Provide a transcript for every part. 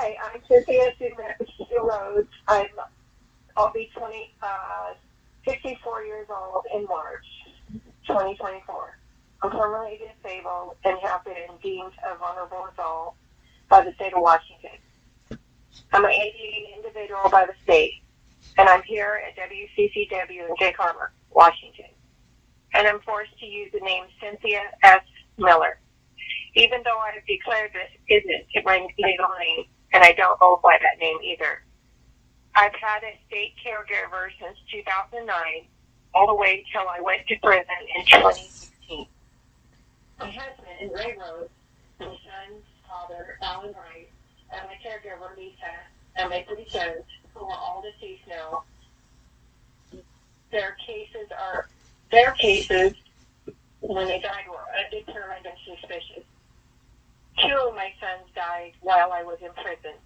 Hi, I'm Cynthia Rhodes. I'll be 54 years old in March 2024. I'm permanently disabled and have been deemed a vulnerable adult by the state of Washington. I'm an ADA individual by the state, and I'm here at WCCW in Jake Harbor, Washington. And I'm forced to use the name Cynthia S. Miller, even though I have declared this isn't my legal name, and I don't go by that name either. I've had a state caregiver since 2009, all the way till I went to prison in 2016. My husband, Ray Rhodes, my son's father, Alan Wright, and my caregiver, Lisa, and my 3 sons, who are all deceased now, their cases when they died were undetermined and suspicious. 2 of my sons died while I was in prison.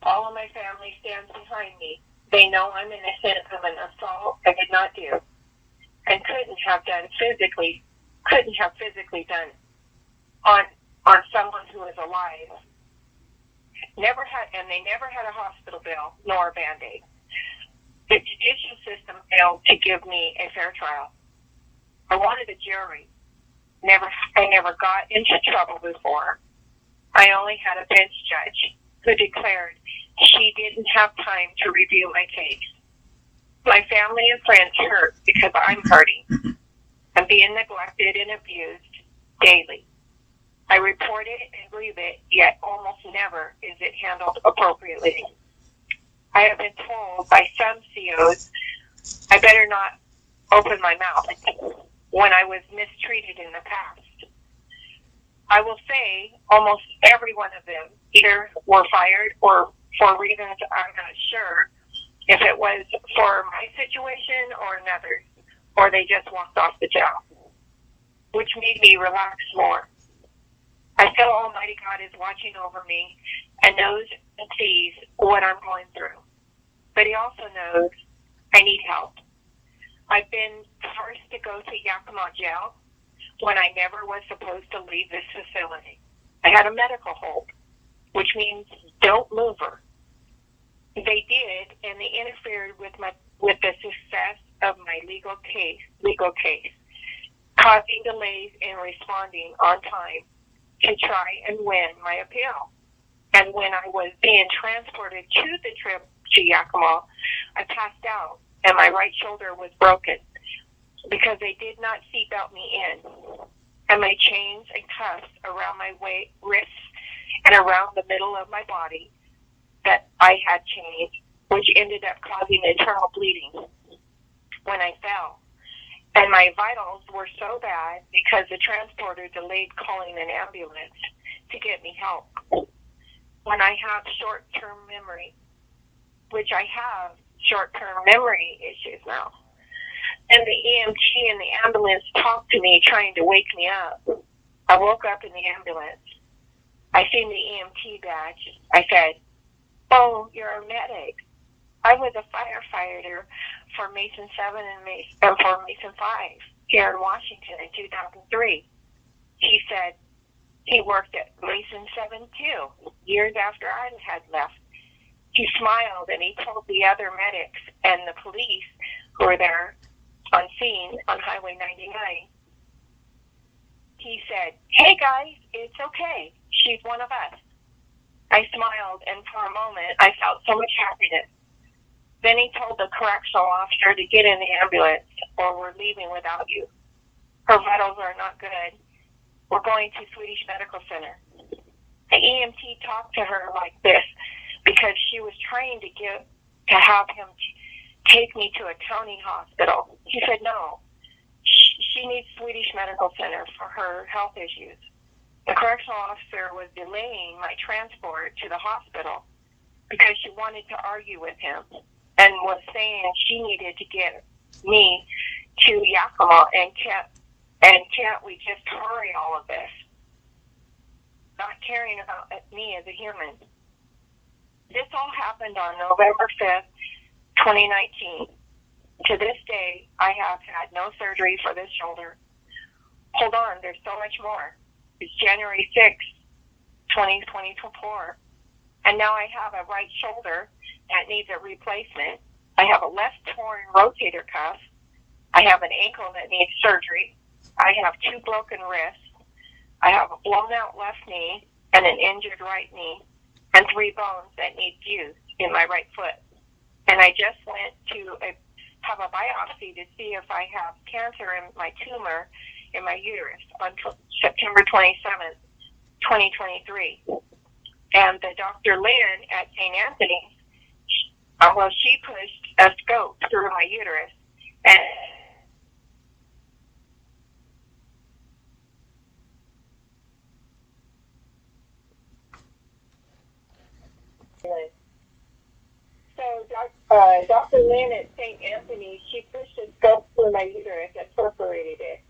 All of my family stands behind me. They know I'm innocent of an assault I did not do, and couldn't have physically done on someone who is alive. They never had a hospital bill nor a Band-Aid. The judicial system failed to give me a fair trial. I wanted a jury. I never got into trouble before. I only had a bench judge who declared she didn't have time to review my case. My family and friends hurt because I'm hurting. I'm being neglected and abused daily. I report it and grieve it, yet almost never is it handled appropriately. I have been told by some COs I better not open my mouth when I was mistreated in the past. I will say almost every one of them either were fired or for reasons I'm not sure if it was for my situation or another, or they just walked off the job, which made me relax more. I feel Almighty God is watching over me and knows and sees what I'm going through. But He also knows I need help. I've been forced to go to Yakima jail when I never was supposed to leave this facility. I had a medical hold, which means don't move her. They did, and they interfered with the success of my legal case, causing delays in responding on time to try and win my appeal. And when I was being transported to the trip to Yakima, I passed out, and my right shoulder was broken because they did not seatbelt me in. And my chains and cuffs around my wrists and around the middle of my body that I had chains, which ended up causing internal bleeding when I fell. And my vitals were so bad because the transporter delayed calling an ambulance to get me help. When I have short-term memory, which I have short-term memory issues now, and the EMT and the ambulance talked to me trying to wake me up. I woke up in the ambulance. I seen the EMT badge. I said, "Oh, you're a medic." I was a firefighter for Mason 7 and for Mason 5 here in Washington in 2003. He said he worked at Mason 7 too, years after I had left. He smiled and he told the other medics and the police who were there on scene on Highway 99. He said, "Hey guys, it's okay. She's one of us." I smiled, and for a moment I felt so much happiness. Then he told the correctional officer to get in the ambulance or we're leaving without you. Her vitals are not good. We're going to Swedish Medical Center. The EMT talked to her like this because she was trying to have him take me to a county hospital. He said no. She needs Swedish Medical Center for her health issues. The correctional officer was delaying my transport to the hospital because she wanted to argue with him and was saying she needed to get me to Yakima and can't we just hurry all of this? Not caring about me as a human. This all happened on November 5th, 2019. To this day, I have had no surgery for this shoulder. Hold on, there's so much more. It's January 6th, 2024. And now I have a right shoulder that needs a replacement. I have a left torn rotator cuff. I have an ankle that needs surgery. I have 2 broken wrists. I have a blown out left knee and an injured right knee and 3 bones that need fused in my right foot. And I just went to have a biopsy to see if I have cancer in my tumor in my uterus on September 27th, 2023. And the Dr. Lynn at St. Anthony's, she pushed a scope through my uterus and so Dr. Lynn at St. Anthony's, she pushed a scope through my uterus and perforated it.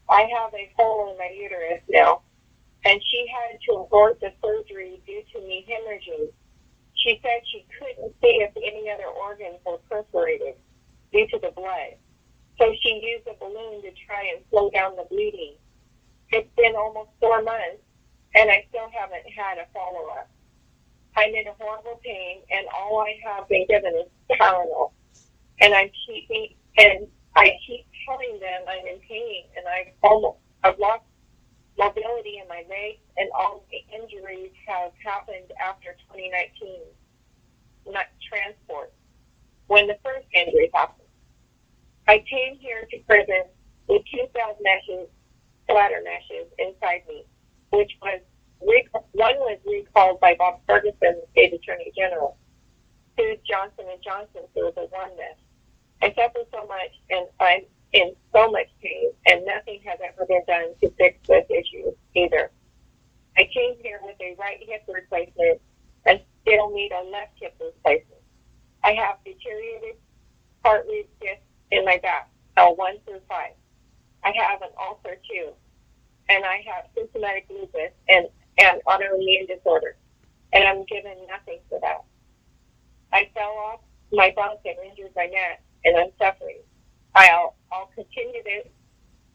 I have a hole in my uterus now, and she had to abort the surgery due to me hemorrhaging. She said she couldn't see if any other organs were perforated due to the blood. So she used a balloon to try and slow down the bleeding. It's been almost 4 months, and I still haven't had a follow-up. I'm in a horrible pain, and all I have been given is Tylenol. And I keep telling them I'm in pain, and I've lost mobility in my legs, and all the injuries have happened after 2019, not transport, when the first injury happened. I came here to prison with 2,000 bladder meshes inside me, which was one was recalled by Bob Ferguson, the state attorney general, sued Johnson & Johnson for the one mesh. I suffer so much, and I'm in so much pain, and nothing has ever been done to fix this issue either. I came here with a right hip replacement and still need a left hip replacement. I have deteriorated cartilage discs in my back, L1 through 5. I have an ulcer too, and I have systematic lupus and autoimmune disorder, and I'm given nothing for that. I fell off my bunk and injured my neck, and I'm suffering. I'll continue this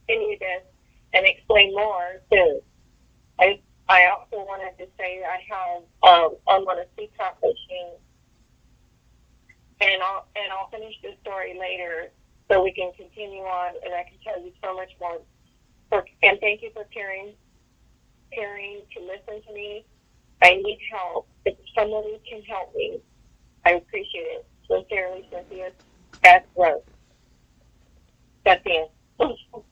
and explain more soon. I also wanted to say I have I'm on a CPAP machine, and I'll finish this story later so we can continue on, and I can tell you so much more. And thank you for caring to listen to me. I need help. If somebody can help me, I appreciate it. Sincerely, Cynthia, that's Rhodes. That's the end.